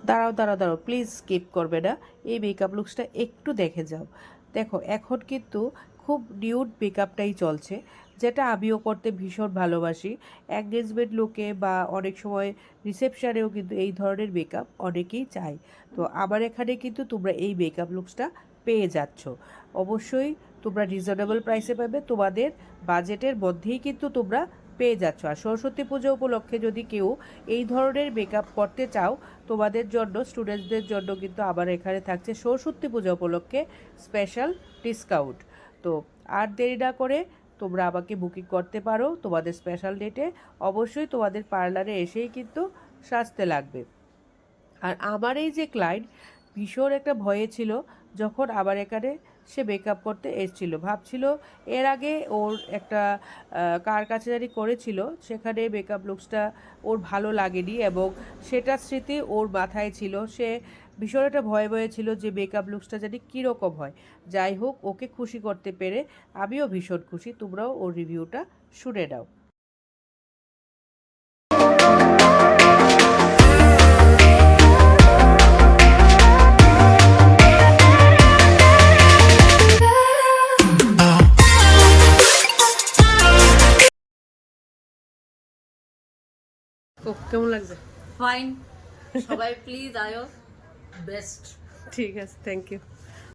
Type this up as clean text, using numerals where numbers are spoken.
দাঁড়াও দাঁড়াও দাঁড়াও, প্লিজ স্কিপ করবে না, এই মেকআপ লুকসটা একটু দেখে যাও। দেখো এখন কিন্তু খুব নিউড মেকআপটাই চলছে, যেটা আমিও করতে ভীষণ ভালোবাসি। এঙ্গেজমেন্ট লুকে বা অনেক সময় রিসেপশানেও কিন্তু এই ধরনের মেকআপ অনেকেই চায়। তো আমার এখানে কিন্তু তোমরা এই মেকআপ লুকসটা পেয়ে যাচ্ছ। অবশ্যই তোমরা রিজনেবল প্রাইসে পাবে, তোমাদের বাজেটের মধ্যেই কিন্তু তোমরা পেয়ে যাচ্ছ। আর সরস্বতী পুজো উপলক্ষে যদি কেউ এই ধরনের মেকআপ করতে চাও, তোমাদের জন্য, স্টুডেন্টসদের জন্য কিন্তু আমার এখানে থাকছে সরস্বতী পূজা উপলক্ষে স্পেশাল ডিসকাউন্ট। তো আর দেরি না করে তোমরা আমাকে বুকিং করতে পারো তোমাদের স্পেশাল ডেটে। অবশ্যই তোমাদের পার্লারে এসেই কিন্তু সাজতে লাগবে। আর আমার এই যে ক্লায়েন্ট ভীষণ একটা ভয়ে ছিল যখন আমার এখানে সে মেকআপ করতে এসেছিল, ভাবছিল এর আগে ওর একটা কার কাছে জানি করেছিল, সেখানে মেকআপ লুকসটা ওর ভালো লাগেনি এবং সেটা স্মৃতি ওর মাথায় ছিল। সে ভীষণ একটা ভয়ে ভয়ে ছিল যে মেকআপ লুকসটা জানি কীরকম হয়। যাই হোক, ওকে খুশি করতে পেরে আমিও ভীষণ খুশি। তোমরাও ওর রিভিউটা শুনে নাও। কেমন লাগছে? ফাইন, সবাই প্লিজ আয়ো, বেস্ট। ঠিক আছে, থ্যাংক ইউ।